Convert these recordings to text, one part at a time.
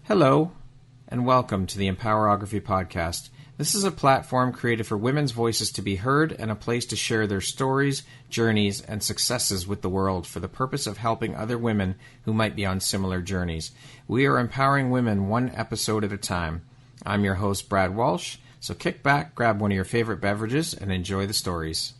Hello, and welcome to the Empowerography Podcast. This is a platform created for women's voices to be heard and a place to share their stories, journeys, and successes with the world for the purpose of helping other women who might be on similar journeys. We are empowering women one episode at a time. I'm your host, Brad Walsh, so kick back, grab one of your favorite beverages, and enjoy the stories.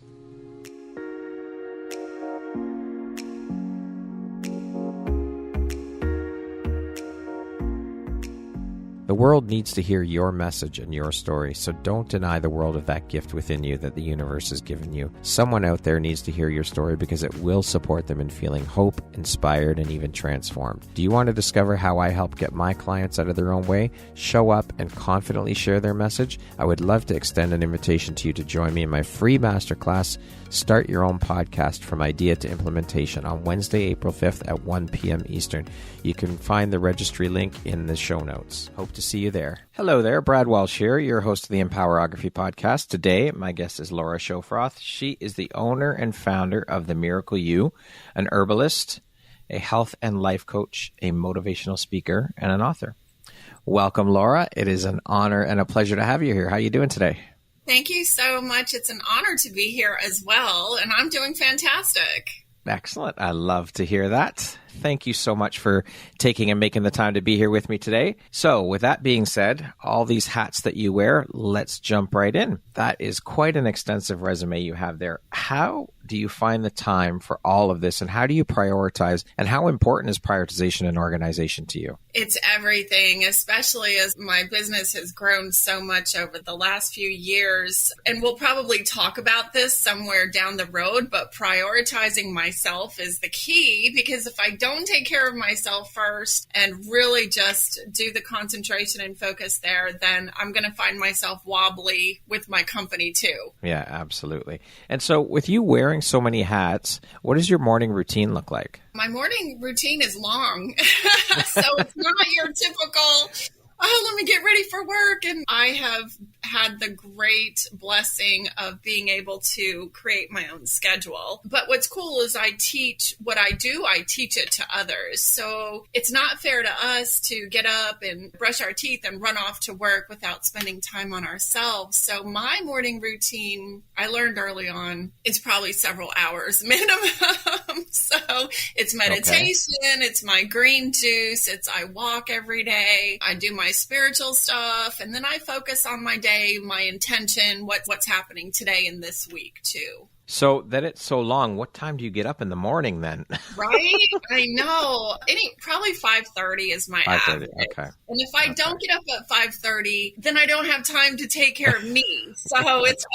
The world needs to hear your message and your story, so don't deny the world of that gift within you that the universe has given you. Someone out there needs to hear your story because it will support them in feeling hope, inspired, and even transformed. Do you want to discover how I help get my clients out of their own way, show up, and confidently share their message? I would love to extend an invitation to you to join me in my free masterclass, Start Your Own Podcast from Idea to Implementation, on Wednesday, April 5th at 1 p.m. Eastern. You can find the registry link in the show notes. Hope to see you there. Hello there, Brad Walsh here, your host of the Empowerography Podcast. Today, my guest is Laura Shofroth. She is the owner and founder of The Miracle You, an herbalist, a health and life coach, a motivational speaker, and an author. Welcome, Laura. It is an honor and a pleasure to have you here. How are you doing today? Thank you so much. It's an honor to be here as well, and I'm doing fantastic. Excellent. I love to hear that. Thank you so much for taking and making the time to be here with me today. So with that being said, all these hats that you wear, let's jump right in. That is quite an extensive resume you have there. How do you find the time for all of this, and how do you prioritize, and how important is prioritization and organization to you? It's everything, especially as my business has grown so much over the last few years. And we'll probably talk about this somewhere down the road, but prioritizing myself is the key, because if I don't take care of myself first and really just do the concentration and focus there, then I'm going to find myself wobbly with my company too. Yeah, absolutely. And so with you wearing so many hats, what does your morning routine look like? My morning routine is long, so it's not your typical, let me get ready for work. And I have had the great blessing of being able to create my own schedule. But what's cool is I teach what I do, I teach it to others. So it's not fair to us to get up and brush our teeth and run off to work without spending time on ourselves. So my morning routine, I learned early on, is probably several hours minimum. So it's meditation, It's my green juice, it's I walk every day, I do my spiritual stuff, and then I focus on my day, my intention, what's happening today and this week too. So that it's so long, what time do you get up in the morning then? Right? I know. Probably 5:30 is my average. Okay. And if I don't get up at 5:30, then I don't have time to take care of me. So it's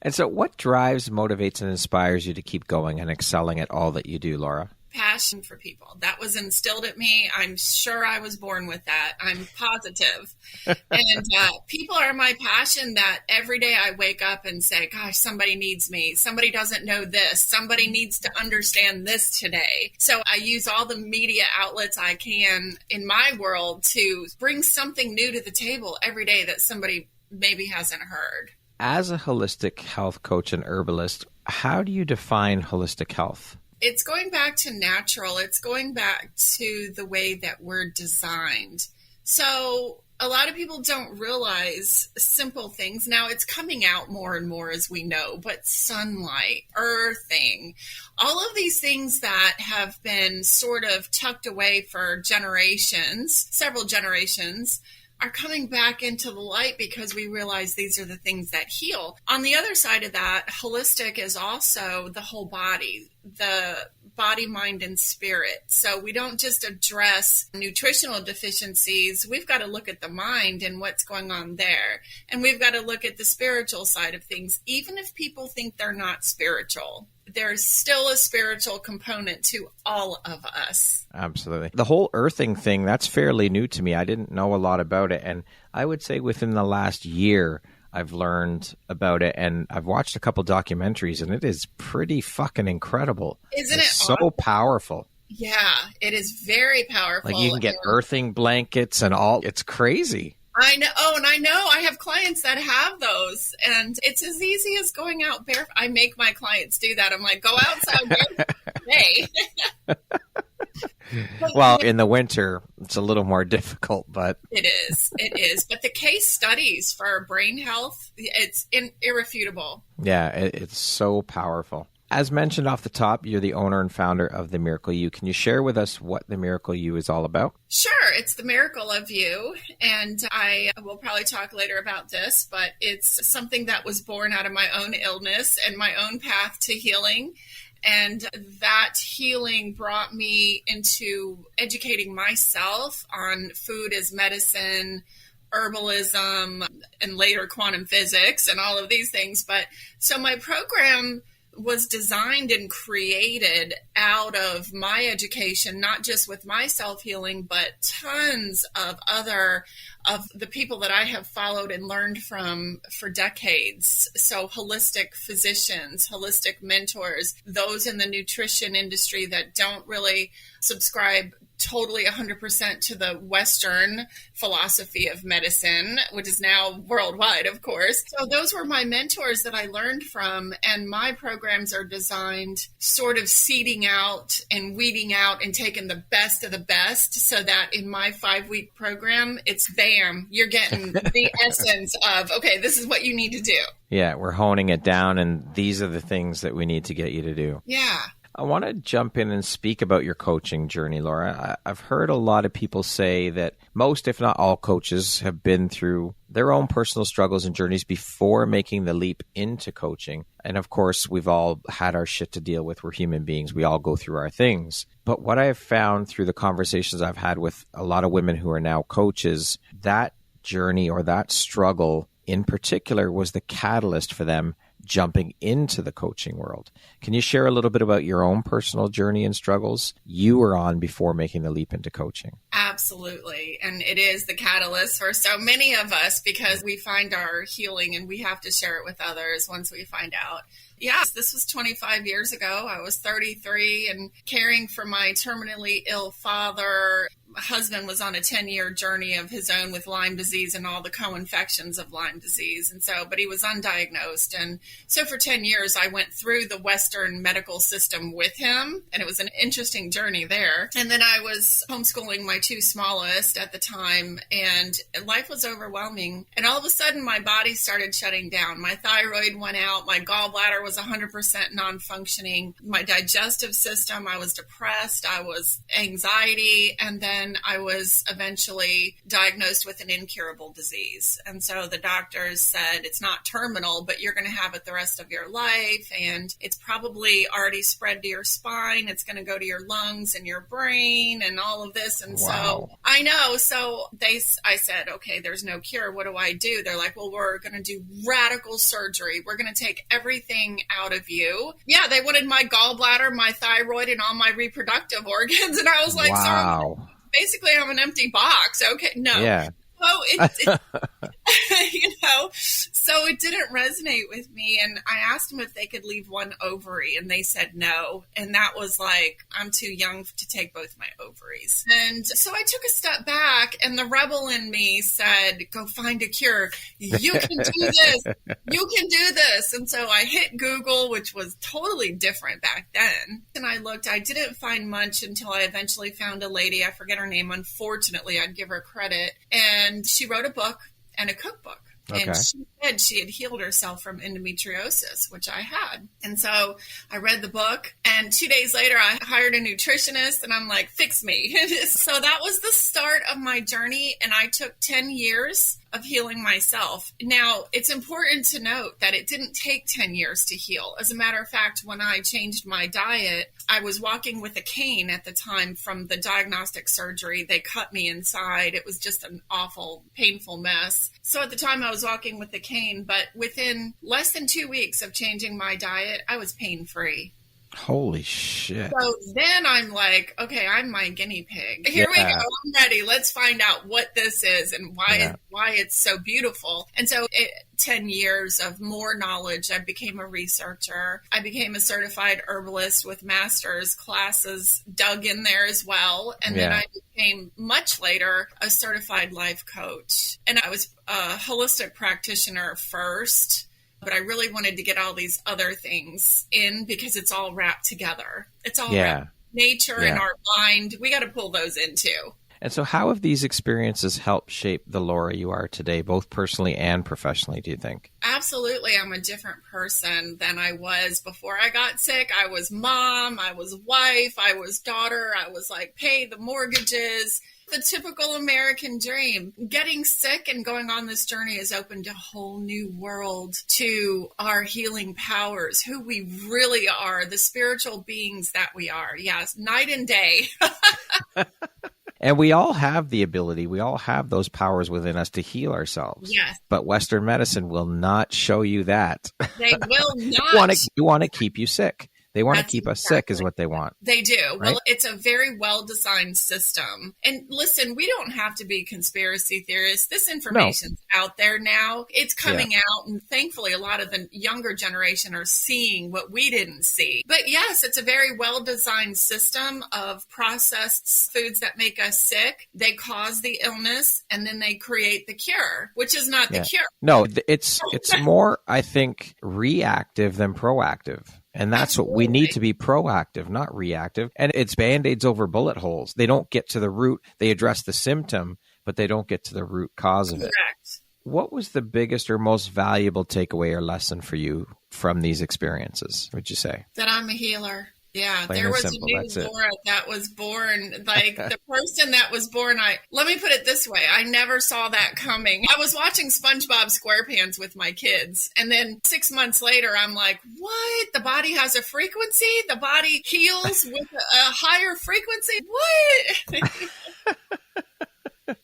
And so what drives, motivates, and inspires you to keep going and excelling at all that you do, Laura? Passion for people. That was instilled at me. I'm sure I was born with that. I'm positive. And people are my passion, that every day I wake up and say, gosh, somebody needs me. Somebody doesn't know this. Somebody needs to understand this today. So I use all the media outlets I can in my world to bring something new to the table every day that somebody maybe hasn't heard. As a holistic health coach and herbalist, how do you define holistic health? It's going back to natural. It's going back to the way that we're designed. So a lot of people don't realize simple things. Now it's coming out more and more as we know, but sunlight, earthing, all of these things that have been sort of tucked away for generations, several generations, are coming back into the light because we realize these are the things that heal. On the other side of that, holistic is also the whole body, the body, mind, and spirit. So we don't just address nutritional deficiencies. We've got to look at the mind and what's going on there. And we've got to look at the spiritual side of things. Even if people think they're not spiritual, there's still a spiritual component to all of us. Absolutely. The whole earthing thing, that's fairly new to me. I didn't know a lot about it. And I would say within the last year, I've learned about it, and I've watched a couple documentaries, and it is pretty fucking incredible. Isn't it so awesome? Powerful? Yeah, it is very powerful. Like you can get earthing blankets and all. It's crazy. I know. Oh, and I know I have clients that have those, and it's as easy as going out barefoot. I make my clients do that. I'm like, go outside barefoot today. Well, in the winter, it's a little more difficult, but It is. But the case studies for brain health, it's irrefutable. yeah, it's so powerful. As mentioned off the top, you're the owner and founder of The Miracle You. Can you share with us what The Miracle You is all about? Sure, it's the miracle of you. And I will probably talk later about this, but it's something that was born out of my own illness and my own path to healing. And that healing brought me into educating myself on food as medicine, herbalism, and later quantum physics and all of these things. But so my program was designed and created out of my education, not just with my self-healing, but tons of the people that I have followed and learned from for decades. So holistic physicians, holistic mentors, those in the nutrition industry that don't really subscribe totally 100% to the Western philosophy of medicine, which is now worldwide, of course. So those were my mentors that I learned from, and my programs are designed sort of seeding out and weeding out and taking the best of the best, so that in my 5-week program, it's bam, you're getting the essence of, okay, this is what you need to do. Yeah, we're honing it down, and these are the things that we need to get you to do. Yeah. I want to jump in and speak about your coaching journey, Laura. I've heard a lot of people say that most, if not all, coaches have been through their own personal struggles and journeys before making the leap into coaching. And of course, we've all had our shit to deal with. We're human beings. We all go through our things. But what I have found through the conversations I've had with a lot of women who are now coaches, that journey or that struggle in particular was the catalyst for them jumping into the coaching world. Can you share a little bit about your own personal journey and struggles you were on before making the leap into coaching? Absolutely. And it is the catalyst for so many of us, because we find our healing and we have to share it with others once we find out. Yes, this was 25 years ago. I was 33 and caring for my terminally ill father. My husband was on a 10-year journey of his own with Lyme disease and all the co-infections of Lyme disease. But he was undiagnosed. And so for 10 years, I went through the Western medical system with him. And it was an interesting journey there. And then I was homeschooling my two smallest at the time, and life was overwhelming. And all of a sudden, my body started shutting down. My thyroid went out. My gallbladder was 100% non-functioning. My digestive system, I was depressed. I was anxiety. And then I was eventually diagnosed with an incurable disease. And so the doctors said, it's not terminal, but you're going to have it the rest of your life. And it's probably already spread to your spine. It's going to go to your lungs and your brain and all of this. And Wow. So I know. So I said, okay, there's no cure. What do I do? They're like, well, we're going to do radical surgery. We're going to take everything out of you. Yeah, they wanted my gallbladder, my thyroid, and all my reproductive organs. And I was like, wow. so basically I'm an empty box. Okay, no. Yeah. So so it didn't resonate with me. And I asked them if they could leave one ovary, and they said no. And that was like, I'm too young to take both my ovaries. And so I took a step back, and the rebel in me said, go find a cure. You can do this. You can do this. And so I hit Google, which was totally different back then. And I looked, I didn't find much until I eventually found a lady. I forget her name. Unfortunately, I'd give her credit. And she wrote a book and a cookbook. Okay. And she said she had healed herself from endometriosis, which I had. And so I read the book, and 2 days later, I hired a nutritionist, and I'm like, fix me. So that was the start of my journey, and I took 10 years of healing myself. Now, it's important to note that it didn't take 10 years to heal. As a matter of fact, when I changed my diet, I was walking with a cane at the time from the diagnostic surgery. They cut me inside. It was just an awful, painful mess. So at the time I was walking with the cane, but within less than 2 weeks of changing my diet, I was pain-free. Holy shit. So then I'm like, okay, I'm my guinea pig. Here we go. I'm ready. Let's find out what this is and why it's so beautiful. And so 10 years of more knowledge. I became a researcher. I became a certified herbalist with master's classes dug in there as well. And then I became much later a certified life coach. And I was a holistic practitioner first. But I really wanted to get all these other things in because it's all wrapped together. It's all wrapped nature and our mind. We got to pull those in too. And so how have these experiences helped shape the Laura you are today, both personally and professionally, do you think? Absolutely. I'm a different person than I was before I got sick. I was mom, I was wife, I was daughter, I was like, pay the mortgages. The typical American dream. Getting sick and going on this journey has opened a whole new world to our healing powers, who we really are, the spiritual beings that we are. Yes, night and day. And we all have the ability, we all have those powers within us to heal ourselves. Yes. But Western medicine will not show you that. They will not. They want to keep you sick. They want to keep us sick is what they want. They do. Right? Well, it's a very well-designed system. And listen, we don't have to be conspiracy theorists. This information's out there now. It's coming out. And thankfully, a lot of the younger generation are seeing what we didn't see. But yes, it's a very well-designed system of processed foods that make us sick. They cause the illness, and then they create the cure, which is not the cure. No, it's more, I think, reactive than proactive. And that's what we need to be, proactive, not reactive. And it's Band-Aids over bullet holes. They don't get to the root. They address the symptom, but they don't get to the root cause of it. Correct. What was the biggest or most valuable takeaway or lesson for you from these experiences, would you say? That I'm a healer. Yeah, Plain there was simple, a new Laura that was born. Like the person that was born, let me put it this way. I never saw that coming. I was watching SpongeBob SquarePants with my kids. And then 6 months later, I'm like, what? The body has a frequency? The body heals with a higher frequency? What?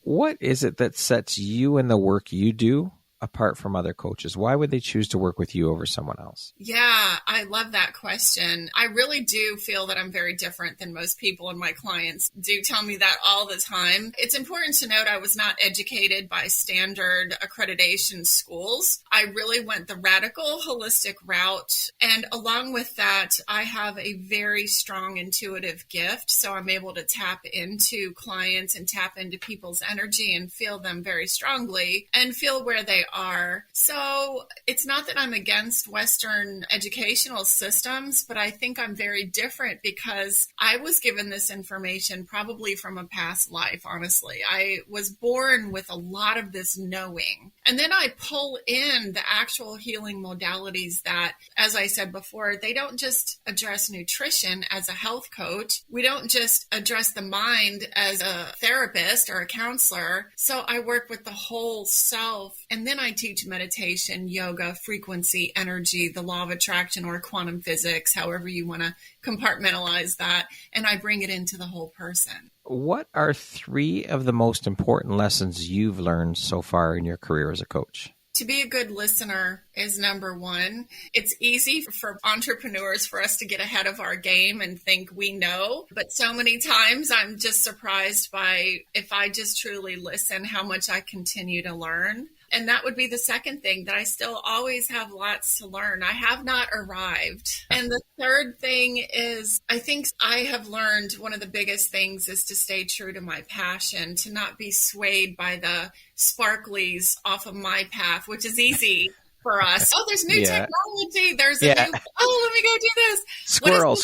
What is it that sets you and the work you do apart from other coaches? Why would they choose to work with you over someone else? Yeah, I love that question. I really do feel that I'm very different than most people, and my clients do tell me that all the time. It's important to note I was not educated by standard accreditation schools. I really went the radical holistic route. And along with that, I have a very strong intuitive gift. So I'm able to tap into clients and tap into people's energy and feel them very strongly and feel where they are. So it's not that I'm against Western educational systems, but I think I'm very different because I was given this information probably from a past life, honestly. I was born with a lot of this knowing. And then I pull in the actual healing modalities that, as I said before, they don't just address nutrition as a health coach. We don't just address the mind as a therapist or a counselor. So I work with the whole self. And then I teach meditation, yoga, frequency, energy, the law of attraction, or quantum physics, however you want to compartmentalize that. And I bring it into the whole person. What are 3 of the most important lessons you've learned so far in your career as a coach? To be a good listener is number 1. It's easy for entrepreneurs for us to get ahead of our game and think we know. But so many times I'm just surprised by, if I just truly listen, how much I continue to learn. And that would be the second thing, that I still always have lots to learn. I have not arrived. And the third thing is, I think I have learned one of the biggest things is to stay true to my passion, to not be swayed by the sparklies off of my path, which is easy for us. Oh, there's new technology. There's a new, let me go do this. Squirrel.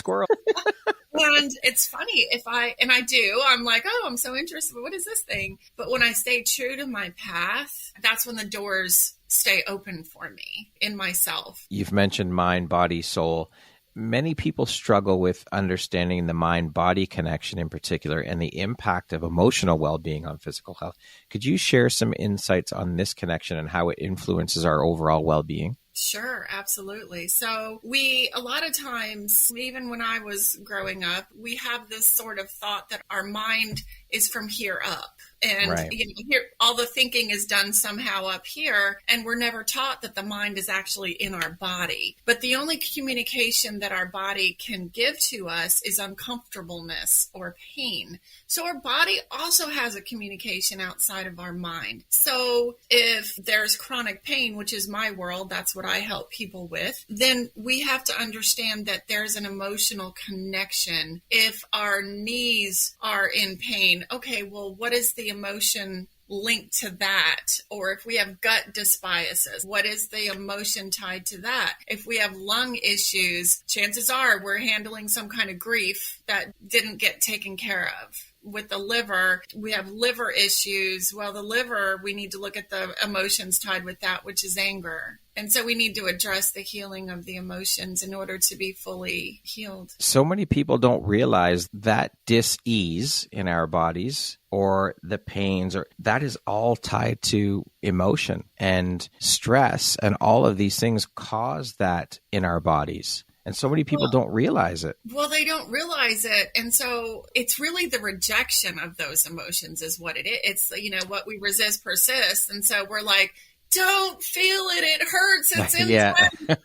And it's funny, I'm like, oh, I'm so interested. What is this thing? But when I stay true to my path, that's when the doors stay open for me in myself. You've mentioned mind, body, soul. Many people struggle with understanding the mind-body connection in particular and the impact of emotional well-being on physical health. Could you share some insights on this connection and how it influences our overall well-being? Sure, absolutely. So a lot of times, even when I was growing up, we have this sort of thought that our mind is from here up. And here, all the thinking is done somehow up here, and we're never taught that the mind is actually in our body. But the only communication that our body can give to us is uncomfortableness or pain. So our body also has a communication outside of our mind. So if there's chronic pain, which is my world, that's what I help people with, then we have to understand that there's an emotional connection. If our knees are in pain, okay, well, what is the emotion linked to that, or if we have gut dysbiosis, what is the emotion tied to that? If we have lung issues, chances are we're handling some kind of grief that didn't get taken care of. With the liver, we have liver issues. Well, the liver, we need to look at the emotions tied with that, which is anger. And so we need to address the healing of the emotions in order to be fully healed. So many people don't realize that dis-ease in our bodies or the pains, or that is all tied to emotion and stress, and all of these things cause that in our bodies. And so many people don't realize it. Well, they don't realize it. And so it's really the rejection of those emotions is what it is. It's, what we resist persists. And so we're like, don't feel it. It hurts. It's inside. Yeah.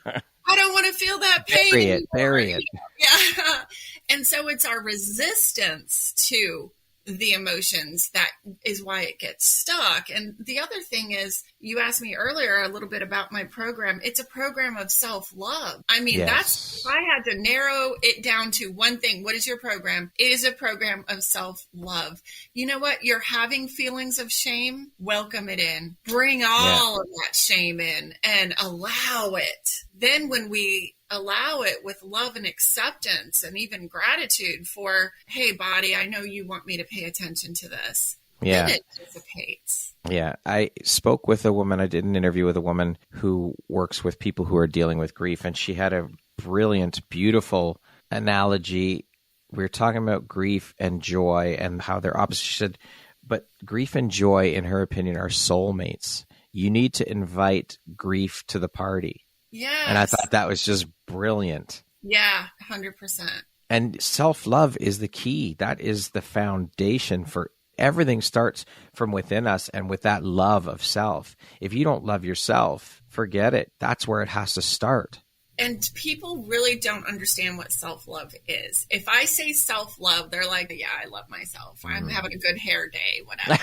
I don't want to feel that pain. Bury it. Yeah. And so it's our resistance to the emotions that is why it gets stuck. And the other thing is, you asked me earlier a little bit about my program. It's a program of self-love. I mean, that's, if I had to narrow it down to one thing, what is your program? It is a program of self-love. You know what? You're having feelings of shame. Welcome it in. Bring all of that shame in and allow it. Then when we allow it with love and acceptance and even gratitude for, hey, body, I know you want me to pay attention to this. Yeah. Then it dissipates. Yeah. I spoke with a woman, I did an interview with a woman who works with people who are dealing with grief, and she had a brilliant, beautiful analogy. We were talking about grief and joy and how they're opposite. She said, but grief and joy, in her opinion, are soulmates. You need to invite grief to the party. Yes. And I thought that was just brilliant. Yeah, 100%. And self-love is the key. That is the foundation for everything. Starts from within us and with that love of self. If you don't love yourself, forget it. That's where it has to start. And people really don't understand what self-love is. If I say self-love, they're like, yeah, I love myself. I'm having a good hair day, whatever.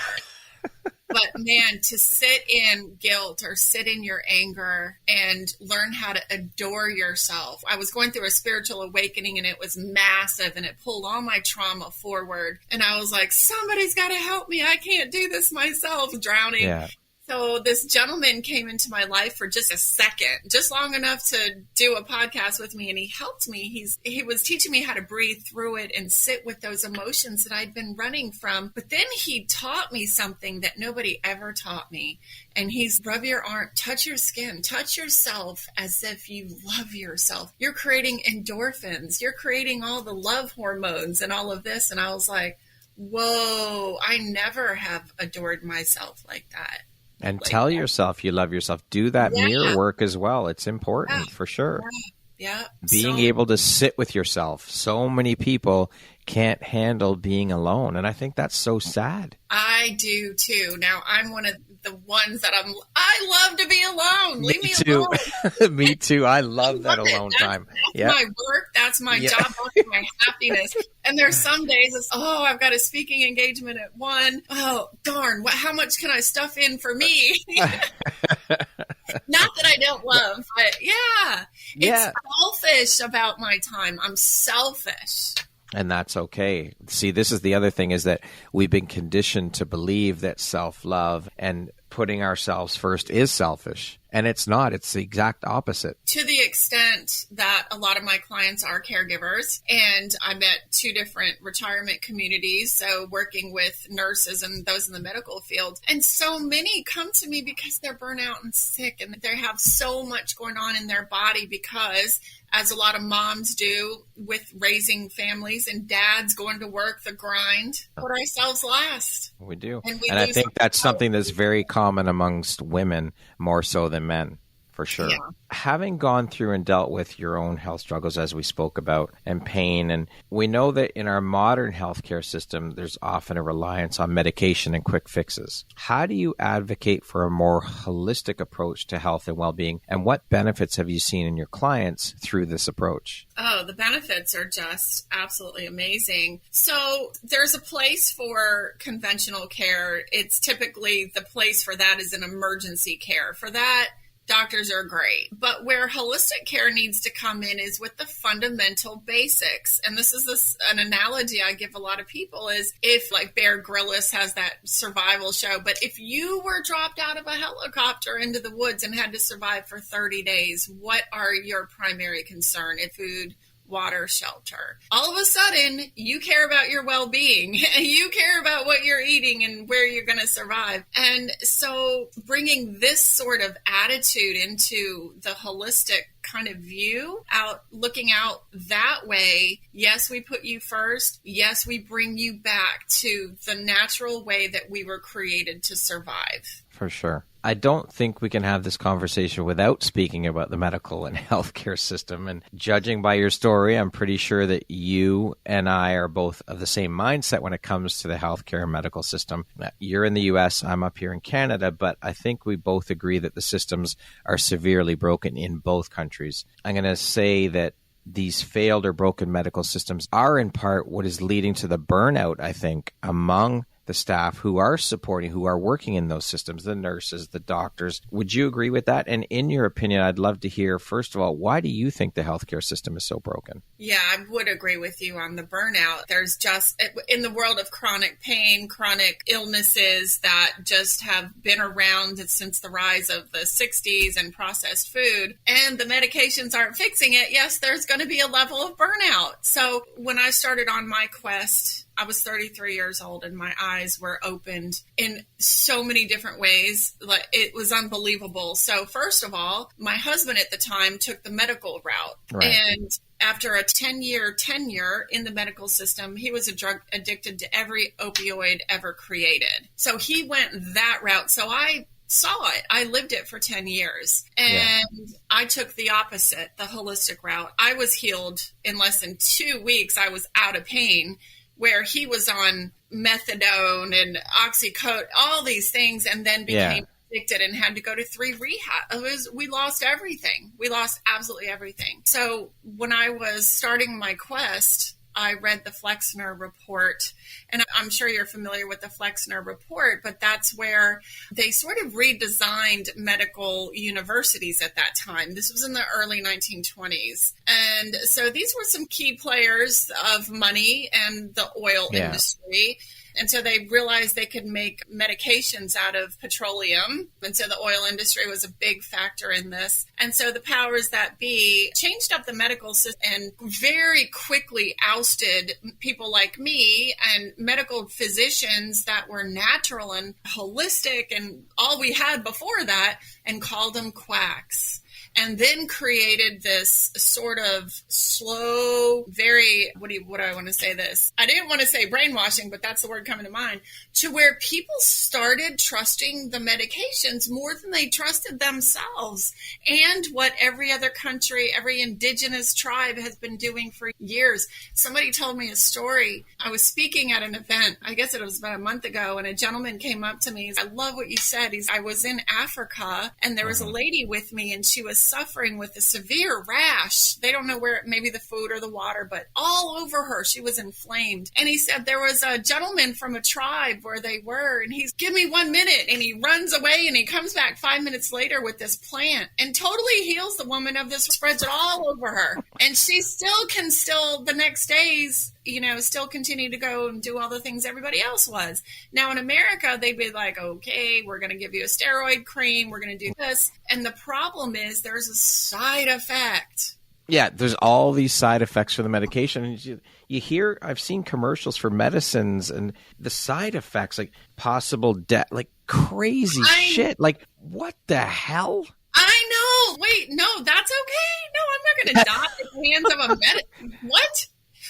But man, to sit in guilt or sit in your anger and learn how to adore yourself. I was going through a spiritual awakening and it was massive and it pulled all my trauma forward. And I was like, somebody's got to help me. I can't do this myself, drowning. Yeah. So this gentleman came into my life for just a second, just long enough to do a podcast with me, and he helped me. He was teaching me how to breathe through it and sit with those emotions that I'd been running from. But then he taught me something that nobody ever taught me. And he's rub your arm, touch your skin, touch yourself as if you love yourself. You're creating endorphins. You're creating all the love hormones and all of this. And I was like, whoa, I never have adored myself like that. And tell yourself you love yourself. Do that mirror work as well. It's important for sure. Yeah. Being able to sit with yourself. So many people can't handle being alone. And I think that's so sad. I do too. Now, I'm one of the ones that I love to be alone. Leave me too. alone. Me too. I love that alone time. That's my work. That's my job. That's my happiness. And there's some days it's, I've got a speaking engagement at 1. Oh, darn. How much can I stuff in for me? Not that I don't love, but it's selfish about my time. I'm selfish. And that's okay. See, this is the other thing, is that we've been conditioned to believe that self-love and putting ourselves first is selfish. And it's not. It's the exact opposite. To the extent that a lot of my clients are caregivers, and I'm at 2 different retirement communities, so working with nurses and those in the medical field. And so many come to me because they're burnt out and sick, and they have so much going on in their body because, as a lot of moms do with raising families and dads going to work, the grind, put ourselves last. We do. And I think that's something that's very common amongst women more so than men, for sure. Yeah. Having gone through and dealt with your own health struggles, as we spoke about, and pain, and we know that in our modern healthcare system, there's often a reliance on medication and quick fixes. How do you advocate for a more holistic approach to health and well-being, and what benefits have you seen in your clients through this approach? Oh, the benefits are just absolutely amazing. So there's a place for conventional care. It's typically the place for that is in emergency care. For that, doctors are great. But where holistic care needs to come in is with the fundamental basics. And this is an analogy I give a lot of people is if like Bear Grylls has that survival show, but if you were dropped out of a helicopter into the woods and had to survive for 30 days, what are your primary concern? It's food, water, shelter. All of a sudden, you care about your well-being. You care about what you're eating and where you're going to survive. And so bringing this sort of attitude into the holistic kind of view, looking out that way, yes, we put you first. Yes, we bring you back to the natural way that we were created to survive. For sure. I don't think we can have this conversation without speaking about the medical and healthcare system. And judging by your story, I'm pretty sure that you and I are both of the same mindset when it comes to the healthcare and medical system. You're in the US, I'm up here in Canada, but I think we both agree that the systems are severely broken in both countries. I'm going to say that these failed or broken medical systems are in part what is leading to the burnout, I think, among the staff who are supporting, who are working in those systems, the nurses, the doctors. Would you agree with that? And in your opinion, I'd love to hear, first of all, why do you think the healthcare system is so broken? Yeah, I would agree with you on the burnout. There's just, in the world of chronic pain, chronic illnesses that just have been around since the rise of the 60s and processed food, and the medications aren't fixing it, yes, there's going to be a level of burnout. So when I started on my quest, I was 33 years old and my eyes were opened in so many different ways. Like, it was unbelievable. So first of all, my husband at the time took the medical route. Right. And after a 10-year tenure in the medical system, he was addicted to every opioid ever created. So he went that route. So I saw it. I lived it for 10 years. And I took the opposite, the holistic route. I was healed in less than 2 weeks. I was out of pain, where he was on methadone and oxycodone, all these things, and then became addicted and had to go to 3 rehab. We lost everything. We lost absolutely everything. So when I was starting my quest, I read the Flexner report, and I'm sure you're familiar with the Flexner report, but that's where they sort of redesigned medical universities at that time. This was in the early 1920s. And so these were some key players of money and the oil industry. And so they realized they could make medications out of petroleum. And so the oil industry was a big factor in this. And so the powers that be changed up the medical system and very quickly ousted people like me and medical physicians that were natural and holistic and all we had before that, and called them quacks. And then created this sort of slow, very, what do I want to say this? I didn't want to say brainwashing, but that's the word coming to mind, to where people started trusting the medications more than they trusted themselves and what every other country, every indigenous tribe has been doing for years. Somebody told me a story. I was speaking at an event, I guess it was about a month ago, and a gentleman came up to me. He said, I love what you said. I was in Africa, and there was a lady with me, and she was suffering with a severe rash. They don't know where, maybe the food or the water, but all over her. She was inflamed. And he said there was a gentleman from a tribe where they were, and he's, give me 1 minute. And he runs away and he comes back 5 minutes later with this plant and totally heals the woman of this, spreads it all over her. And she can the next days, still continue to go and do all the things everybody else was. Now in America, they'd be like, okay, we're going to give you a steroid cream. We're going to do this. And the problem is there's a side effect. Yeah, there's all these side effects for the medication. And you hear, I've seen commercials for medicines and the side effects, like possible death, like crazy shit. Like, what the hell? I know. Wait, no, that's okay. No, I'm not going to die at the hands of a medic. What?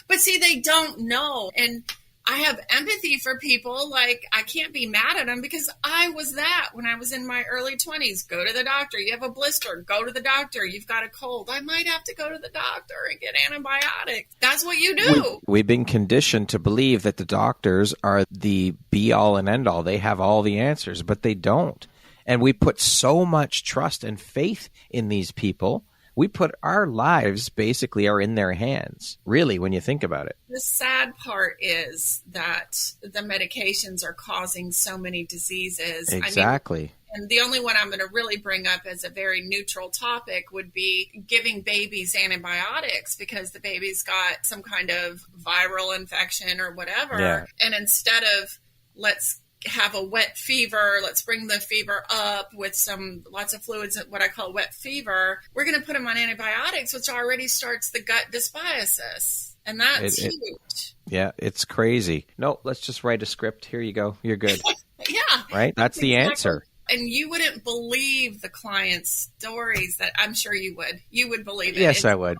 But see, they don't know. And I have empathy for people. Like, I can't be mad at them because I was that when I was in my early 20s. Go to the doctor. You have a blister. Go to the doctor. You've got a cold. I might have to go to the doctor and get antibiotics. That's what you do. We've been conditioned to believe that the doctors are the be-all and end-all. They have all the answers, but they don't. And we put so much trust and faith in these people. We put our lives basically are in their hands, really, when you think about it. The sad part is that the medications are causing so many diseases. Exactly. And the only one I'm going to really bring up as a very neutral topic would be giving babies antibiotics because the baby's got some kind of viral infection or whatever. Yeah. And instead of let's have a wet fever, let's bring the fever up with lots of fluids, what I call wet fever, we're going to put them on antibiotics, which already starts the gut dysbiosis. And that's huge. Yeah, it's crazy. No, let's just write a script. Here you go. You're good. Yeah. Right? That's the answer. And you wouldn't believe the clients' stories that I'm sure you would. You would believe it. Yes, I would.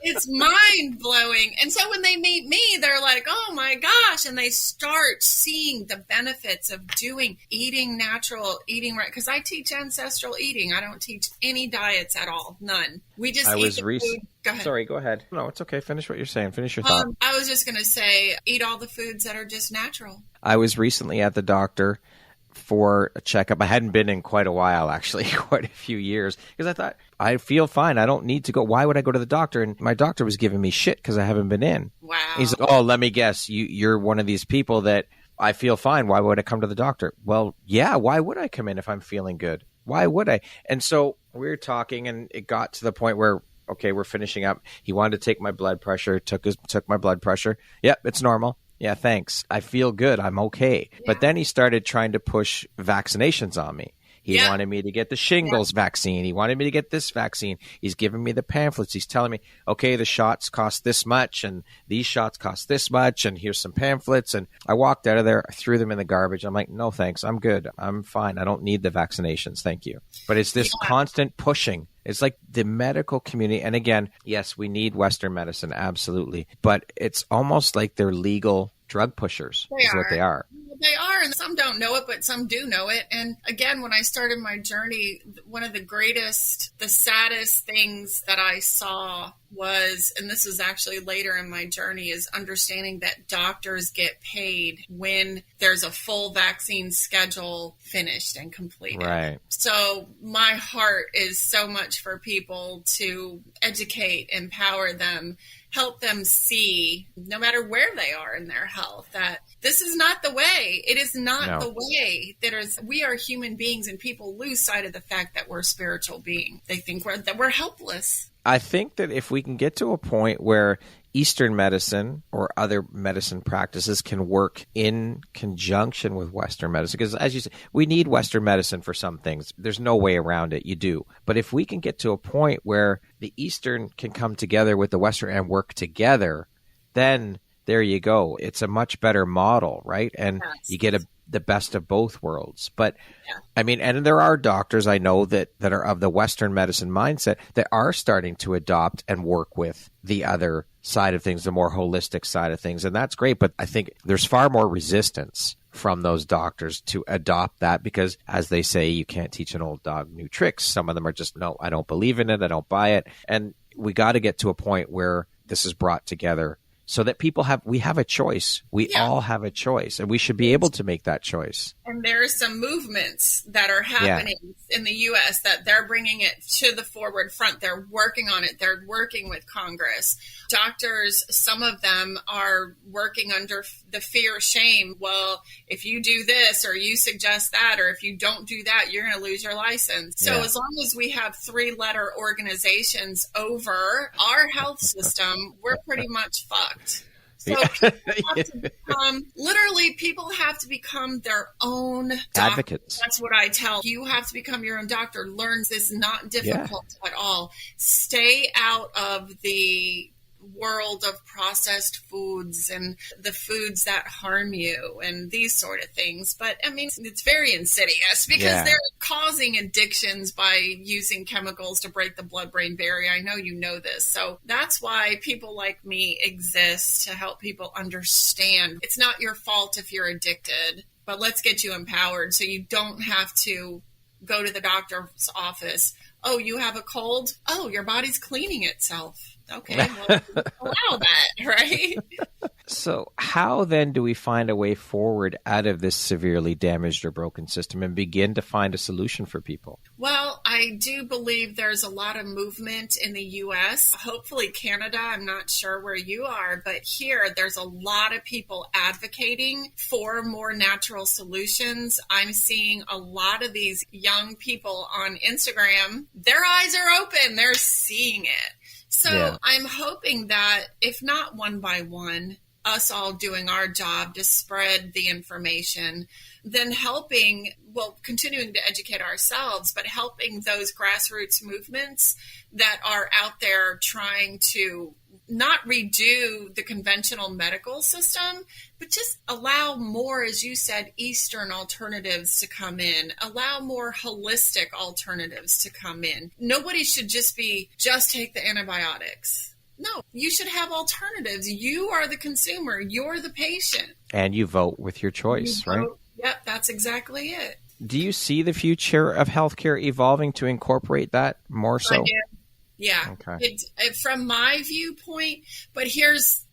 It's mind-blowing. And so when they meet me, they're like, oh my gosh. And they start seeing the benefits of eating natural, eating right. Because I teach ancestral eating. I don't teach any diets at all. None. We just eat the food. Go ahead. Sorry, go ahead. No, it's okay. Finish what you're saying. Finish your thought. I was just going to say, eat all the foods that are just natural. I was recently at the doctor for a checkup. I hadn't been in quite a while, actually, quite a few years, because I thought, I feel fine. I don't need to go. Why would I go to the doctor? And my doctor was giving me shit because I haven't been in. Wow. He's like, oh, let me guess. You're one of these people that I feel fine. Why would I come to the doctor? Well, yeah, why would I come in if I'm feeling good? Why would I? And so we were talking, and it got to the point where, okay, we're finishing up. He wanted to take my blood pressure, took my blood pressure. Yep, it's normal. Yeah, thanks. I feel good. I'm okay. Yeah. But then he started trying to push vaccinations on me. He wanted me to get the shingles vaccine. He wanted me to get this vaccine. He's giving me the pamphlets. He's telling me, okay, the shots cost this much and these shots cost this much and here's some pamphlets. And I walked out of there, I threw them in the garbage. I'm like, no, thanks. I'm good. I'm fine. I don't need the vaccinations. Thank you. But it's this constant pushing. It's like the medical community. And again, yes, we need Western medicine. Absolutely. But it's almost like they're legal drug pushers is what they are. They are, and some don't know it, but some do know it. And again, when I started my journey, one of the saddest things that I saw was, and this was actually later in my journey, is understanding that doctors get paid when there's a full vaccine schedule finished and completed. Right. So my heart is so much for people to educate, empower them, help them see, no matter where they are in their health, that this is not the way. It is not the way. We are human beings, and people lose sight of the fact that we're spiritual beings. They think that we're helpless. I think that if we can get to a point where Eastern medicine or other medicine practices can work in conjunction with Western medicine, because as you said, we need Western medicine for some things. There's no way around it. You do. But if we can get to a point where the Eastern can come together with the Western and work together, then there you go. It's a much better model, right? And you get the best of both worlds. But I mean, and there are doctors I know that are of the Western medicine mindset that are starting to adopt and work with the other side of things, the more holistic side of things. And that's great. But I think there's far more resistance from those doctors to adopt that because, as they say, you can't teach an old dog new tricks. Some of them are just, no, I don't believe in it. I don't buy it. And we got to get to a point where this is brought together so that we have a choice. We all have a choice, and we should be able to make that choice. And there are some movements that are happening in the U.S. that they're bringing it to the forward front. They're working on it. They're working with Congress. Doctors, some of them are working under the fear, shame. Well, if you do this or you suggest that, or if you don't do that, you're going to lose your license. So as long as we have 3-letter organizations over our health system, we're pretty much fucked. So people have to become their own advocates. That's what I tell you. Have to become your own doctor. Learn this is not difficult at all. Stay out of the world of processed foods and the foods that harm you and these sort of things. But I mean, it's very insidious because they're causing addictions by using chemicals to break the blood-brain barrier. I know you know this. So that's why people like me exist, to help people understand it's not your fault if you're addicted, but let's get you empowered so you don't have to go to the doctor's office. Oh, you have a cold? Oh, your body's cleaning itself. Okay, well, allow that, right? So how then do we find a way forward out of this severely damaged or broken system and begin to find a solution for people? Well, I do believe there's a lot of movement in the U.S., hopefully Canada. I'm not sure where you are, but here there's a lot of people advocating for more natural solutions. I'm seeing a lot of these young people on Instagram, their eyes are open. They're seeing it. So I'm hoping that if not one by one, us all doing our job to spread the information, then helping, well, continuing to educate ourselves, but helping those grassroots movements that are out there trying to not redo the conventional medical system, but just allow more, as you said, Eastern alternatives to come in, allow more holistic alternatives to come in. Nobody should just take the antibiotics. No, you should have alternatives. You are the consumer. You're the patient. And you vote with your choice, right? Yep, that's exactly it. Do you see the future of healthcare evolving to incorporate that more so? I do. Yeah. Okay. From my viewpoint, but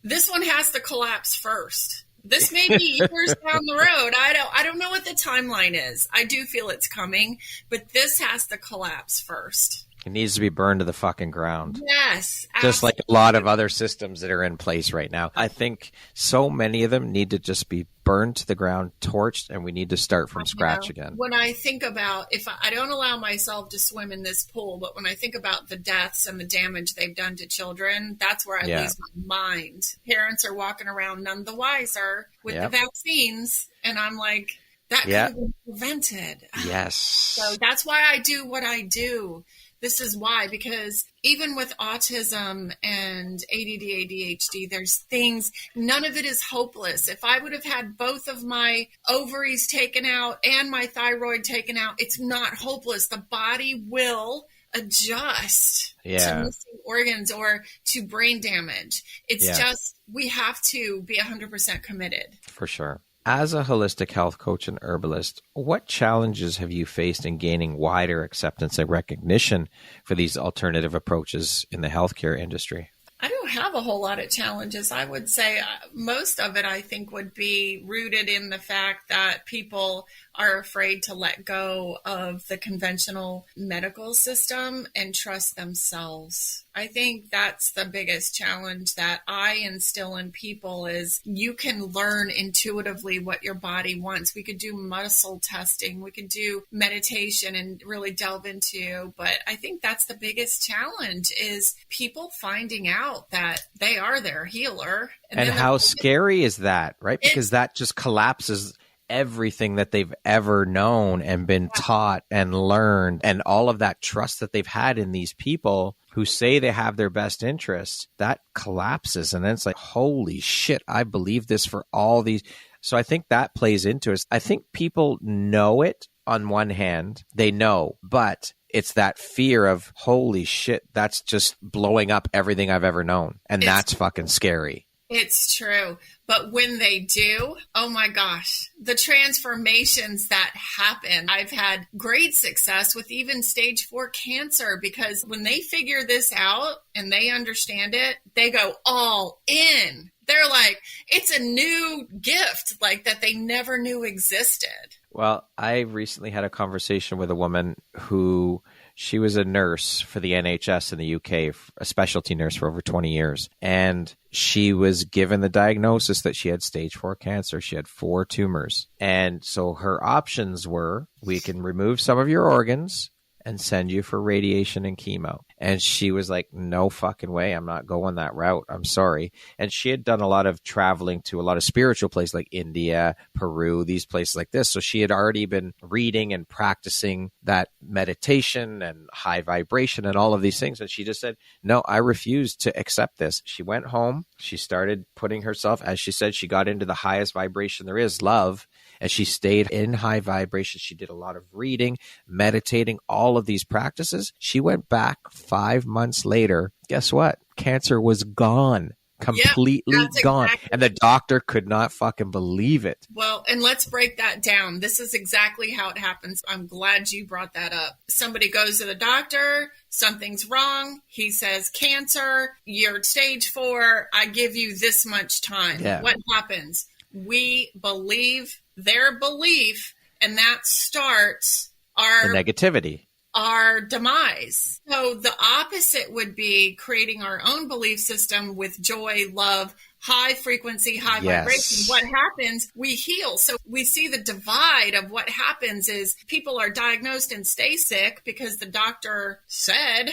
this one has to collapse first. This may be years down the road. I don't know what the timeline is. I do feel it's coming, but this has to collapse first. It needs to be burned to the fucking ground. Yes. Absolutely. Just like a lot of other systems that are in place right now. I think so many of them need to just be burned to the ground, torched, and we need to start from scratch again. When I think about, if I don't allow myself to swim in this pool, but when I think about the deaths and the damage they've done to children, that's where I lose my mind. Parents are walking around none the wiser with the vaccines, and I'm like, that could have been prevented. Yes. So that's why I do what I do. This is why, because even with autism and ADD, ADHD, there's things, none of it is hopeless. If I would have had both of my ovaries taken out and my thyroid taken out, it's not hopeless. The body will adjust to missing organs or to brain damage. It's just, we have to be 100% committed. For sure. As a holistic health coach and herbalist, what challenges have you faced in gaining wider acceptance and recognition for these alternative approaches in the healthcare industry? I don't have a whole lot of challenges. I would say most of it, I think, would be rooted in the fact that people are afraid to let go of the conventional medical system and trust themselves. I think that's the biggest challenge that I instill in people is you can learn intuitively what your body wants. We could do muscle testing. We could do meditation and really delve into, but I think that's the biggest challenge is people finding out that they are their healer. And how scary is that, right? Because that just collapses everything that they've ever known and been taught and learned, and all of that trust that they've had in these people who say they have their best interests, that collapses. And then it's like, holy shit, I believe this for all these. So I think that plays into it. I think people know it on one hand, they know, but it's that fear of, holy shit, that's just blowing up everything I've ever known. And that's fucking scary. It's true. But when they do, oh my gosh, the transformations that happen. I've had great success with even stage 4 cancer because when they figure this out and they understand it, they go all in. They're like, it's a new gift like that they never knew existed. Well, I recently had a conversation with a woman who she was a nurse for the NHS in the UK, a specialty nurse for over 20 years. And she was given the diagnosis that she had stage 4 cancer. She had 4 tumors. And so her options were, we can remove some of your organs and send you for radiation and chemo. And she was like, no fucking way. I'm not going that route. I'm sorry. And she had done a lot of traveling to a lot of spiritual places like India, Peru, these places like this. So she had already been reading and practicing that meditation and high vibration and all of these things. And she just said, no, I refuse to accept this. She went home. She started putting herself, as she said, she got into the highest vibration there is, love. And she stayed in high vibration. She did a lot of reading, meditating, all of these practices. She went back 5 months later. Guess what? Cancer was gone. Completely gone. Exactly. And the doctor could not fucking believe it. Well, and let's break that down. This is exactly how it happens. I'm glad you brought that up. Somebody goes to the doctor, something's wrong. He says, cancer, you're stage 4. I give you this much time. Yeah. What happens? We believe their belief, and that starts our the negativity. our demise. So the opposite would be creating our own belief system with joy, love, high frequency, high vibration. What happens? We heal. So we see the divide of what happens is people are diagnosed and stay sick because the doctor said,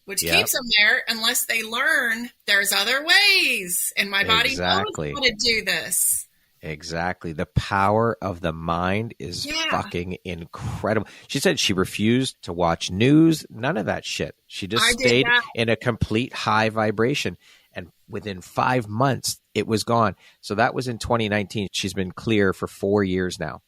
which keeps them there unless they learn there's other ways. And my body knows how to do this. Exactly. The power of the mind is fucking incredible. She said she refused to watch news, none of that shit. She just stayed in a complete high vibration. And within 5 months, it was gone. So that was in 2019. She's been clear for 4 years now.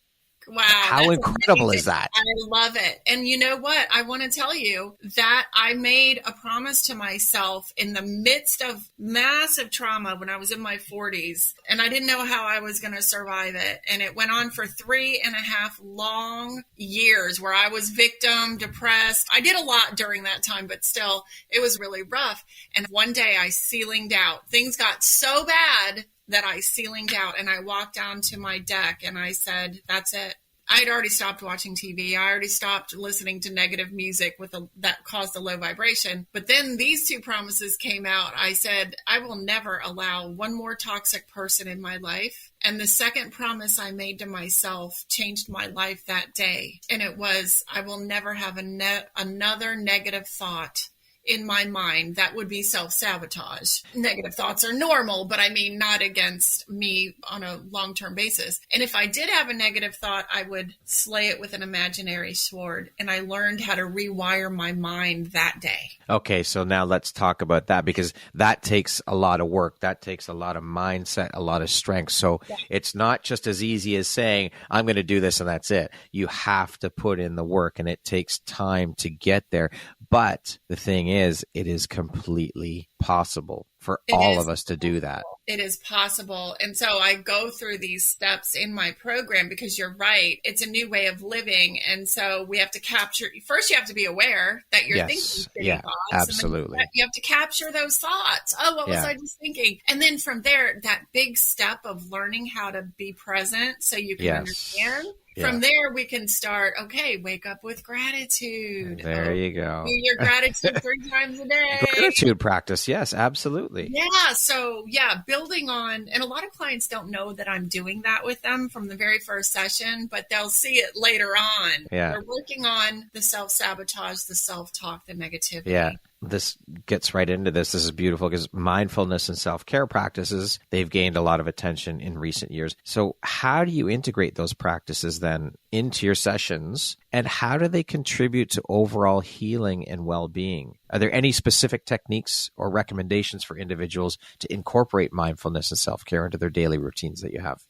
Wow. How incredible is that? I love it. And you know what? I want to tell you that I made a promise to myself in the midst of massive trauma when I was in my 40s, and I didn't know how I was going to survive it. And it went on for 3.5 long years where I was victim, depressed. I did a lot during that time, but still, it was really rough. And one day I ceilinged out. Things got so bad that I ceilinged out, and I walked down to my deck and I said, that's it. I'd already stopped watching TV. I already stopped listening to negative music that caused a low vibration. But then these two promises came out. I said, I will never allow one more toxic person in my life. And the second promise I made to myself changed my life that day. And it was, I will never have another negative thought in my mind that would be self-sabotage. Negative thoughts are normal, but I mean, not against me on a long-term basis. And if I did have a negative thought, I would slay it with an imaginary sword. And I learned how to rewire my mind that day. Okay, so now let's talk about that, because that takes a lot of work. That takes a lot of mindset, a lot of strength. So it's not just as easy as saying, I'm going to do this and that's it. You have to put in the work, and it takes time to get there. But the thing is, it is completely possible for all of us to do that. It is possible. And so I go through these steps in my program because you're right. It's a new way of living. And so we have to capture, first you have to be aware that you're thinking thoughts. Absolutely. You have to capture those thoughts. Oh, what was I just thinking? And then from there, that big step of learning how to be present so you can understand. From there, we can start, wake up with gratitude. There you go. Do your gratitude 3 times a day. Gratitude practice. Yes, absolutely. Yeah. So, building on, and a lot of clients don't know that I'm doing that with them from the very first session, but they'll see it later on. Yeah. We're working on the self-sabotage, the self-talk, the negativity. Yeah. This gets right into this. This is beautiful because mindfulness and self-care practices, they've gained a lot of attention in recent years. So how do you integrate those practices then into your sessions, and how do they contribute to overall healing and well-being? Are there any specific techniques or recommendations for individuals to incorporate mindfulness and self-care into their daily routines that you have?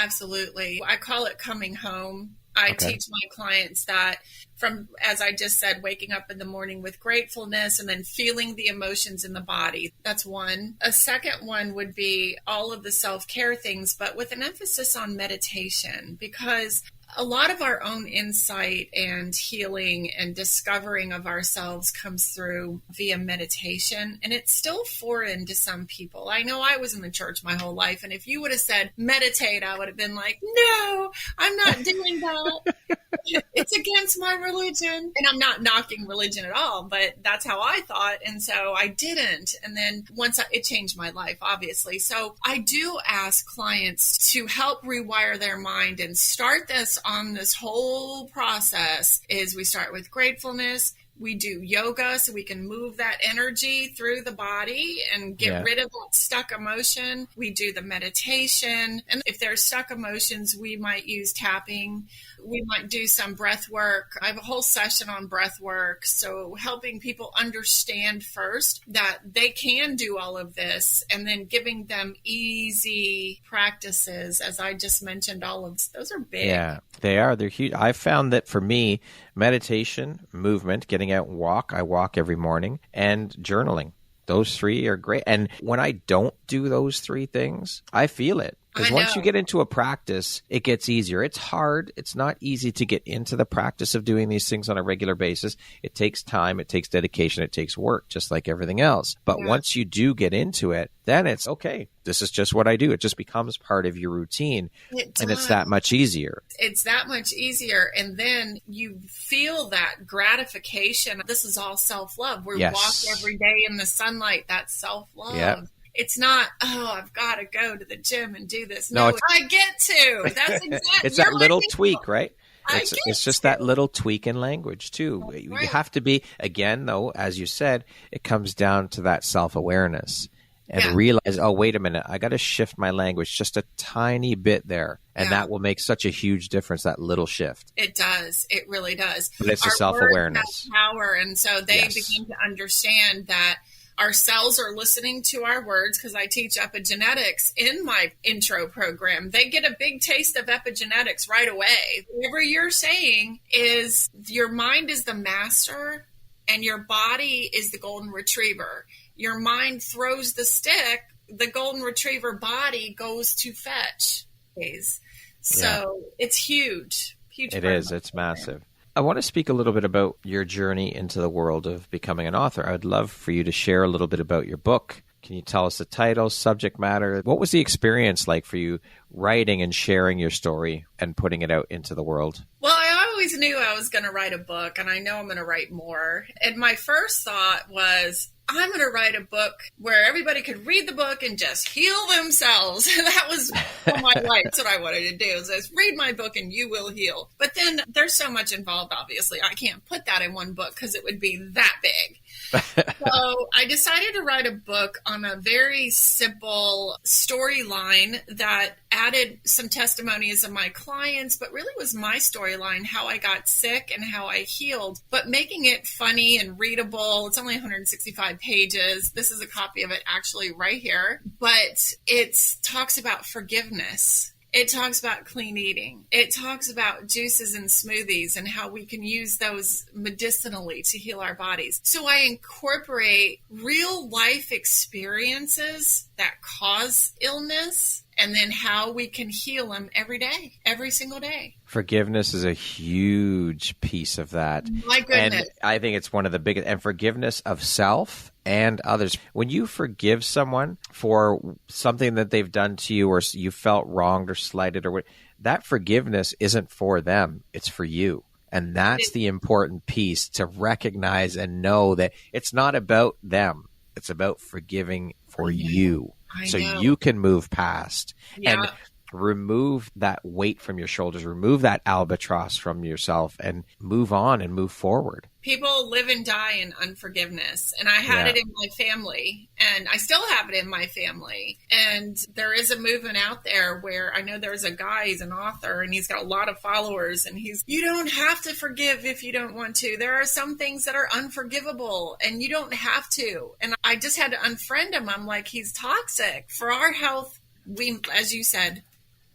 Absolutely. I call it coming home. I teach my clients that from, as I just said, waking up in the morning with gratefulness and then feeling the emotions in the body. That's one. A second one would be all of the self-care things, but with an emphasis on meditation, because a lot of our own insight and healing and discovering of ourselves comes through via meditation, and it's still foreign to some people. I know I was in the church my whole life, and if you would have said meditate, I would have been like, no, I'm not doing that. It's against my religion. And I'm not knocking religion at all, but that's how I thought. And so I didn't. And then it changed my life, obviously. So I do ask clients to help rewire their mind and start this on this whole process. Is we start with gratefulness. We do yoga so we can move that energy through the body and get rid of that stuck emotion. We do the meditation. And if there's stuck emotions, we might use tapping. We might do some breath work. I have a whole session on breath work. So helping people understand first that they can do all of this, and then giving them easy practices. As I just mentioned, all of those are big. Yeah, they are. They're huge. I found that for me, meditation, movement, getting out and walk. I walk every morning, and journaling. Those 3 are great. And when I don't do those 3 things, I feel it. Because once you get into a practice, it gets easier. It's hard. It's not easy to get into the practice of doing these things on a regular basis. It takes time. It takes dedication. It takes work, just like everything else. But once you do get into it, then it's okay. This is just what I do. It just becomes part of your routine. And it's that much easier. It's that much easier. And then you feel that gratification. This is all self-love. We walk every day in the sunlight. That's self-love. Yep. It's not, I've got to go to the gym and do this. No, I get to. That's exactly. It's that little tweak, right? It's just that little tweak in language, too. Right. You have to be, again, though, as you said, it comes down to that self-awareness and realize, wait a minute, I got to shift my language just a tiny bit there. And that will make such a huge difference, that little shift. It does. It really does. But it's a self-awareness. Words have power. And so they begin to understand that our cells are listening to our words, because I teach epigenetics in my intro program. They get a big taste of epigenetics right away. Whatever you're saying is your mind is the master and your body is the golden retriever. Your mind throws the stick, the golden retriever body goes to fetch. So it's huge. It is. It's massive. I want to speak a little bit about your journey into the world of becoming an author. I would love for you to share a little bit about your book. Can you tell us the title, subject matter? What was the experience like for you writing and sharing your story and putting it out into the world? Well, I always knew I was going to write a book, and I know I'm going to write more. And my first thought was, I'm going to write a book where everybody could read the book and just heal themselves. That was my life. That's what I wanted to do, is just read my book and you will heal. But then there's so much involved, obviously. I can't put that in one book because it would be that big. So I decided to write a book on a very simple storyline that added some testimonies of my clients, but really was my storyline, how I got sick and how I healed, but making it funny and readable. It's only 165 pages. This is a copy of it actually right here, but it talks about forgiveness. It talks about clean eating. It talks about juices and smoothies and how we can use those medicinally to heal our bodies. So I incorporate real life experiences that cause illness and then how we can heal them every day, every single day. Forgiveness is a huge piece of that. My goodness. And I think it's one of the biggest, and forgiveness of self and others. When you forgive someone for something that they've done to you, or you felt wronged or slighted, or what, that forgiveness isn't for them, it's for you. And that's the important piece, to recognize and know that it's not about them. It's about forgiving for you. So you can move past and remove that weight from your shoulders, remove that albatross from yourself, and move on and move forward. People live and die in unforgiveness. And I had it in my family, and I still have it in my family. And there is a movement out there where I know there's a guy, he's an author, and he's got a lot of followers, and you don't have to forgive if you don't want to. There are some things that are unforgivable, and you don't have to. And I just had to unfriend him. I'm like, he's toxic. For our health, we, as you said,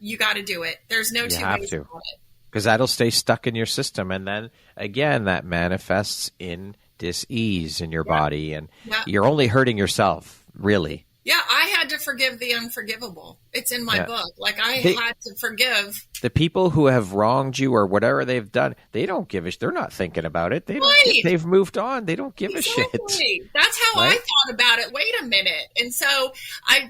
you got to do it. There's no two ways about it. Because that'll stay stuck in your system. And then, again, that manifests in dis-ease in your body. And you're only hurting yourself, really. Yeah, I had to forgive the unforgivable. It's in my book. Like, I had to forgive. The people who have wronged you or whatever they've done, they don't give a shit. They're not thinking about it. They've moved on. They don't give a shit. That's how I thought about it. Wait a minute. And so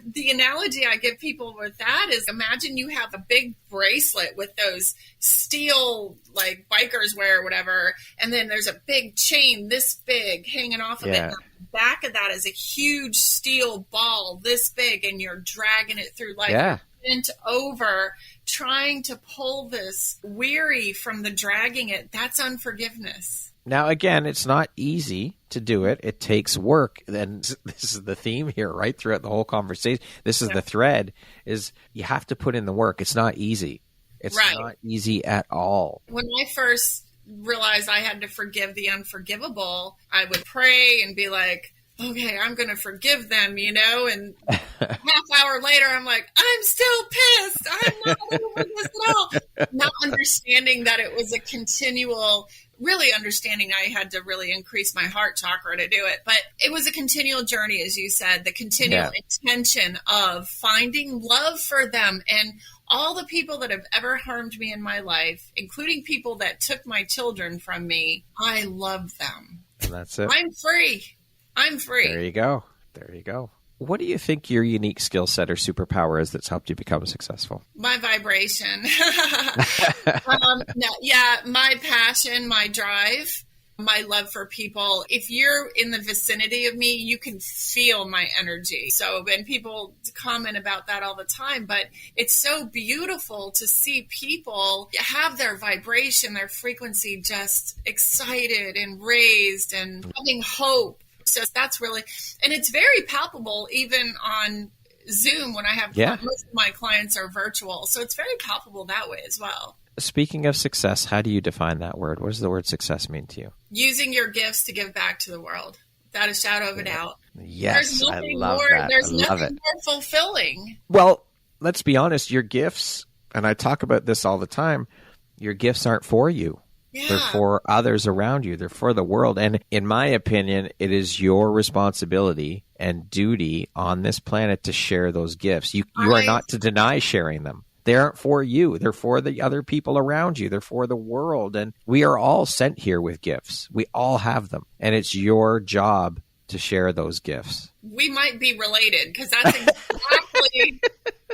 the analogy I give people with that is, imagine you have a big bracelet with those steel, like bikers wear or whatever, and then there's a big chain this big hanging off of it. And the back of that is a huge steel ball this big, and you're dragging it through life, bent over, trying to pull this weary from the dragging it. That's unforgiveness. Now, again, it's not easy to do it. It takes work. And this is the theme here, right? Throughout the whole conversation, this is the thread, is you have to put in the work. It's not easy. It's not easy at all. When I first realized I had to forgive the unforgivable, I would pray and be like, okay, I'm going to forgive them, and half hour later, I'm like, I'm still pissed. I'm not over this at all. Not understanding that it was a continual really understanding I had to really increase my heart chakra to do it. But it was a continual journey, as you said, the continual intention of finding love for them. And all the people that have ever harmed me in my life, including people that took my children from me, I love them. And that's it. I'm free. I'm free. There you go. There you go. What do you think your unique skill set or superpower is that's helped you become successful? My vibration. My passion, my drive, my love for people. If you're in the vicinity of me, you can feel my energy. So, and people comment about that all the time, but it's so beautiful to see people have their vibration, their frequency just excited and raised and having hope. So that's really, and it's very palpable even on Zoom when I have, most of my clients are virtual. So it's very palpable that way as well. Speaking of success, how do you define that word? What does the word success mean to you? Using your gifts to give back to the world. Without a shadow of a doubt. Yes, I love that. There's nothing more fulfilling. Well, let's be honest, your gifts, and I talk about this all the time, your gifts aren't for you. Yeah. They're for others around you. They're for the world. And in my opinion, it is your responsibility and duty on this planet to share those gifts. You are not to deny sharing them. They aren't for you. They're for the other people around you. They're for the world. And we are all sent here with gifts. We all have them. And it's your job to share those gifts. We might be related because that's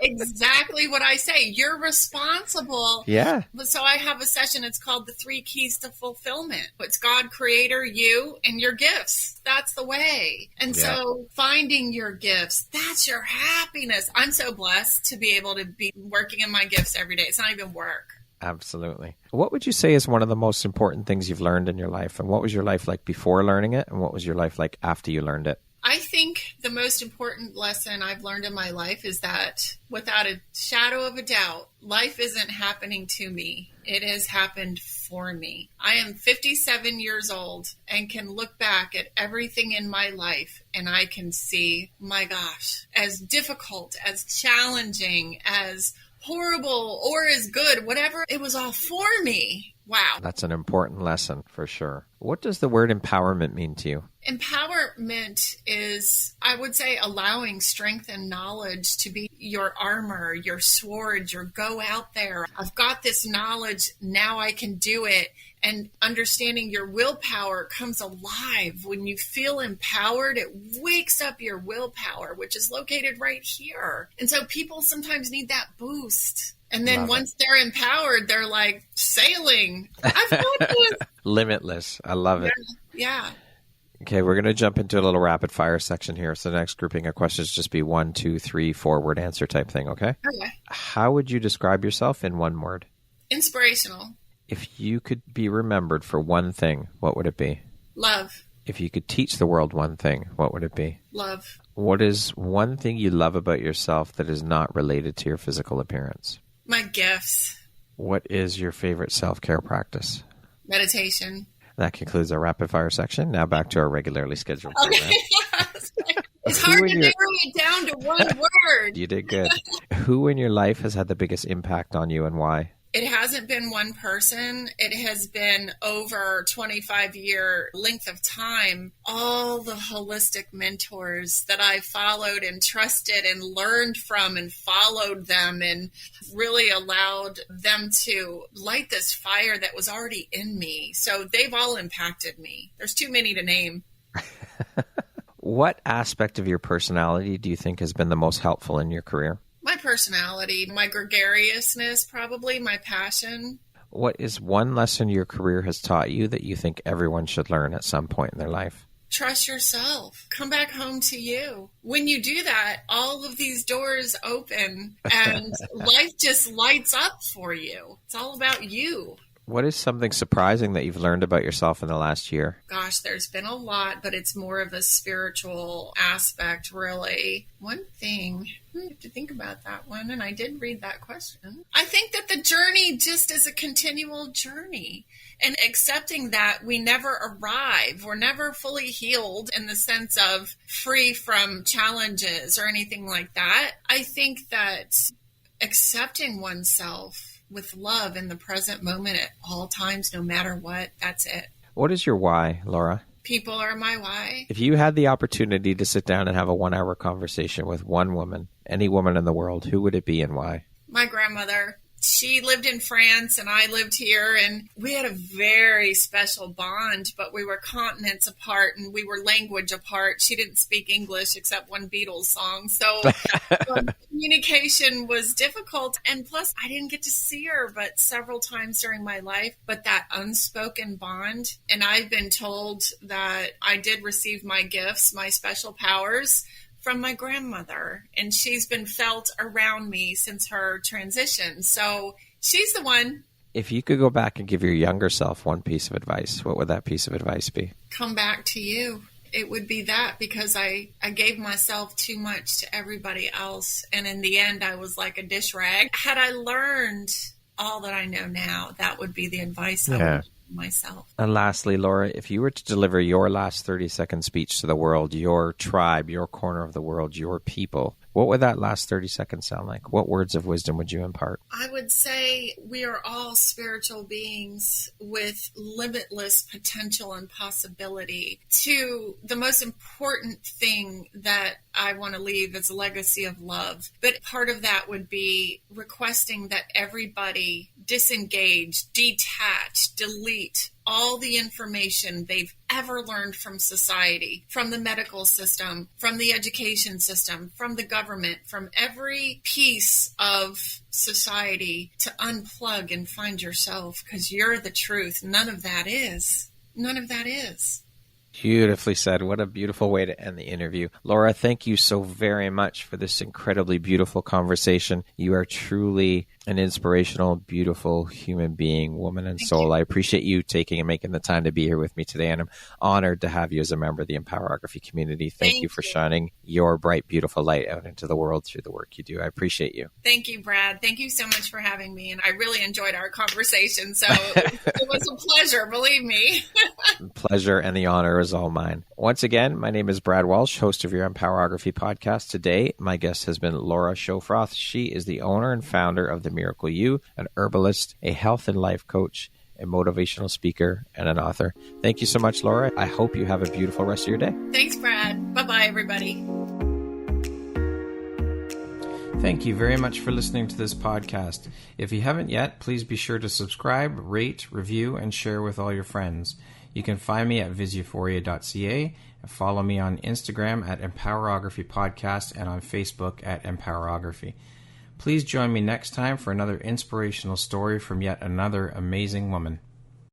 exactly what I say. You're responsible. Yeah. So I have a session. It's called the 3 Keys to Fulfillment. It's God, Creator, you, and your gifts. That's the way. And so finding your gifts, that's your happiness. I'm so blessed to be able to be working in my gifts every day. It's not even work. Absolutely. What would you say is one of the most important things you've learned in your life? And what was your life like before learning it? And what was your life like after you learned it? I think the most important lesson I've learned in my life is that without a shadow of a doubt, life isn't happening to me. It has happened for me. I am 57 years old and can look back at everything in my life and I can see, my gosh, as difficult, as challenging, as horrible or as good, whatever, it was all for me. Wow. That's an important lesson for sure. What does the word empowerment mean to you? Empowerment is, I would say, allowing strength and knowledge to be your armor, your sword, your go out there. I've got this knowledge, now I can do it. And understanding your willpower comes alive. When you feel empowered, it wakes up your willpower, which is located right here. And so people sometimes need that boost. And then once they're empowered, they're like sailing. I've got this. Limitless. I love it. Yeah. Okay, we're going to jump into a little rapid fire section here. So the next grouping of questions just be 1, 2, 3, 4-word answer type thing, okay? Okay. How would you describe yourself in one word? Inspirational. If you could be remembered for one thing, what would it be? Love. If you could teach the world one thing, what would it be? Love. What is one thing you love about yourself that is not related to your physical appearance? My gifts. What is your favorite self-care practice? Meditation. That concludes our rapid fire section. Now back to our regularly scheduled program. It's hard to narrow it down to one word. You did good. Who in your life has had the biggest impact on you and why? It hasn't been one person. It has been over 25-year length of time. All the holistic mentors that I followed and trusted and learned from and followed them and really allowed them to light this fire that was already in me. So they've all impacted me. There's too many to name. What aspect of your personality do you think has been the most helpful in your career? My personality, my gregariousness, probably my passion. What is one lesson your career has taught you that you think everyone should learn at some point in their life? Trust yourself. Come back home to you. When you do that, all of these doors open and life just lights up for you. It's all about you. What is something surprising that you've learned about yourself in the last year? Gosh, there's been a lot, but it's more of a spiritual aspect, really. One thing, I have to think about that one, and I did read that question. I think that the journey just is a continual journey, and accepting that we never arrive. We're never fully healed in the sense of free from challenges or anything like that. I think that accepting oneself with love in the present moment at all times, no matter what. That's it. What is your why, Laura? People are my why. If you had the opportunity to sit down and have a 1-hour conversation with one woman, any woman in the world, who would it be and why? My grandmother. She lived in France and I lived here, and we had a very special bond, but we were continents apart and we were language apart. She didn't speak English except one Beatles song. So communication was difficult. And plus, I didn't get to see her but several times during my life. But that unspoken bond, and I've been told that I did receive my gifts, my special powers, from my grandmother, and she's been felt around me since her transition. So she's the one. If you could go back and give your younger self one piece of advice, what would that piece of advice be? Come back to you. It would be that, because I gave myself too much to everybody else, and in the end I was like a dish rag. Had I learned all that I know now, that would be the advice I would give myself. And lastly, Laura, if you were to deliver your last 30-second speech to the world, your tribe, your corner of the world, your people, what would that last 30 seconds sound like? What words of wisdom would you impart? I would say we are all spiritual beings with limitless potential and possibility. The most important thing that I want to leave is a legacy of love. But part of that would be requesting that everybody disengage, detach, delete all the information they've ever learned from society, from the medical system, from the education system, from the government, from every piece of society, to unplug and find yourself, because you're the truth. None of that is. None of that is. Beautifully said. What a beautiful way to end the interview. Laura, thank you so very much for this incredibly beautiful conversation. You are truly an inspirational, beautiful human being, woman and soul. I appreciate you taking and making the time to be here with me today, and I'm honored to have you as a member of the Empowerography community. Thank you for shining your bright, beautiful light out into the world through the work you do. I appreciate you. Thank you, Brad. Thank you so much for having me, and I really enjoyed our conversation, so it was a pleasure, believe me. Pleasure and the honor is all mine. Once again, my name is Brad Walsh, host of your Empowerography Podcast. Today, my guest has been Laura Shofroth. She is the owner and founder of The Miracle You, an herbalist, a health and life coach, a motivational speaker, and an author. Thank you so much, Laura. I hope you have a beautiful rest of your day. Thanks, Brad. Bye-bye, everybody. Thank you very much for listening to this podcast. If you haven't yet, please be sure to subscribe, rate, review, and share with all your friends. You can find me at viseuphoria.ca and follow me on Instagram at Empowerography Podcast and on Facebook at Empowerography. Please join me next time for another inspirational story from yet another amazing woman.